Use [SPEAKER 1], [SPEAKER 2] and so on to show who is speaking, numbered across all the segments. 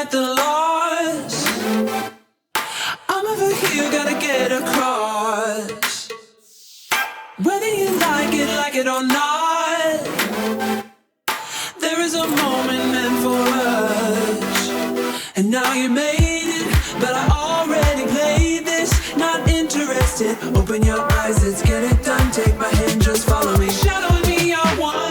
[SPEAKER 1] at the loss. I'm over here, gotta get across. Whether you like it or not, there is a moment meant for us. And now you made it, but I already played this. Not interested, open your eyes, let's get it done. Take my hand, just follow me. Shadowing me, I want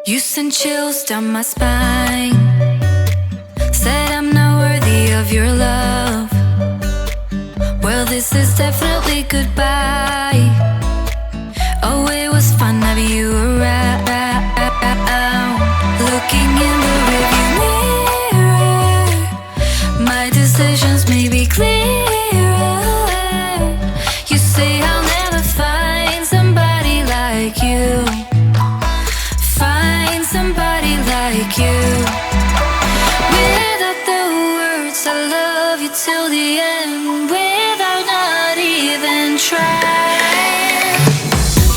[SPEAKER 2] You send chills down my spine. Said I'm not worthy of your love. Well, this is definitely goodbye. Oh, it was fun having you around. Looking in the rearview mirror, my decisions may be clearer. You say I'll never find somebody like you. Find somebody like you. Without the words, I love you till the end. Without not even trying.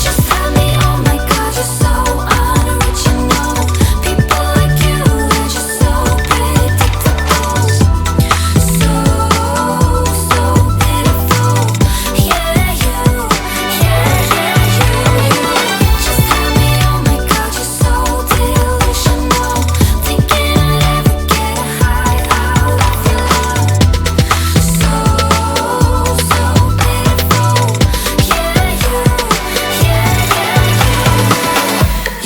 [SPEAKER 2] Just tell me, oh my God, you're so unoriginal. People like you, they're just so predictable. So pitiful. Yeah, you. Just tell me, oh my God, you're so delusional. Thinking I'd ever get a high out of your love. So pitiful. Yeah,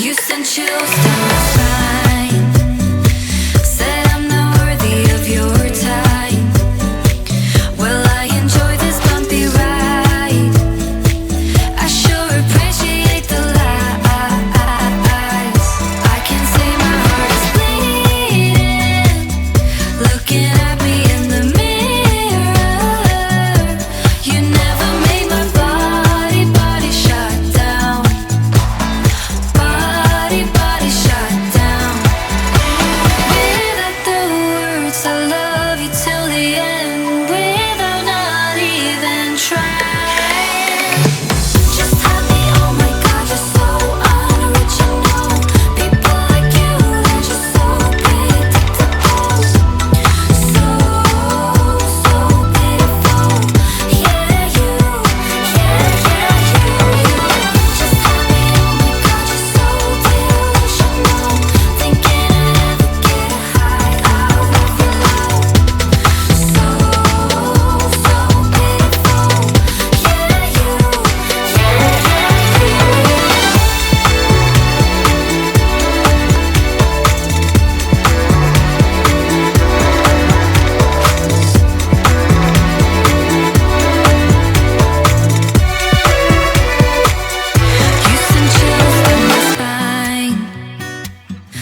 [SPEAKER 2] you send chills down my spine. Said I'm not worthy of your time. Well, I enjoy this bumpy ride. I sure appreciate the lies. I can say my heart is bleeding. Looking at me in the mirror. You never made my body shut down. Body shut down. Without the words, I love you till the end. Without not even trying. Just tell me, oh my God, you're so unoriginal. People like you, they're just so predictable. So pitiful. Yeah, you. Just tell me, oh my God, you're so delusional. Thinking I'd ever get a high out of your love. So pitiful. Yeah, you. You send chills down my spine.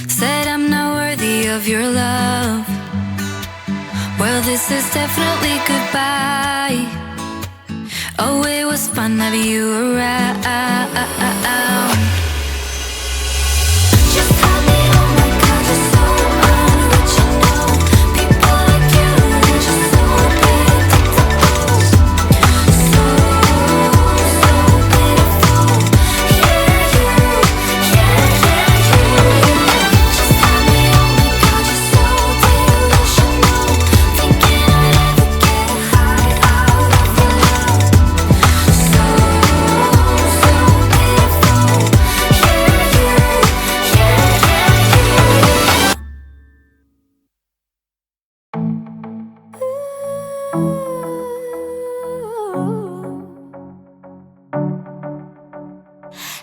[SPEAKER 2] Said I'm not worthy of your love. Well, this is definitely goodbye. Oh, it was fun having you around. Just tell me, oh my God, you're so unoriginal. People like you, they're just so predictable. So pitiful. Yeah, you. Just tell me, oh my God, you're so delusional. Thinking I'd ever get a high out of your love. So pitiful.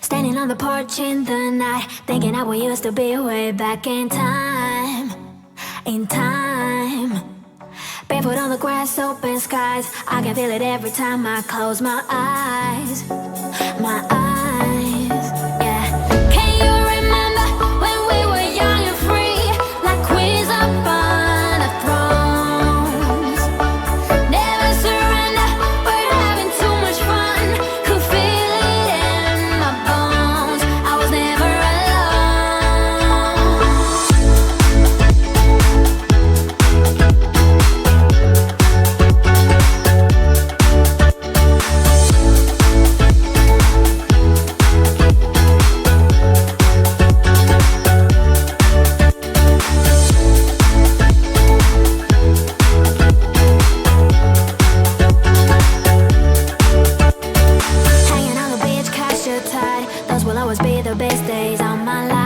[SPEAKER 3] Standing on the porch in the night, thinking how we used to be way back in time. In time. Barefoot on the grass, open skies. I can feel it every time I close my eyes. My eyes, yeah. Can you remember when we were young and free? Like queens up on a thrones. Never surrender, we're having too much fun. Could feel it in my bones. I was never Hanging on the beach, catch your tide. Those will always be the best days of my life.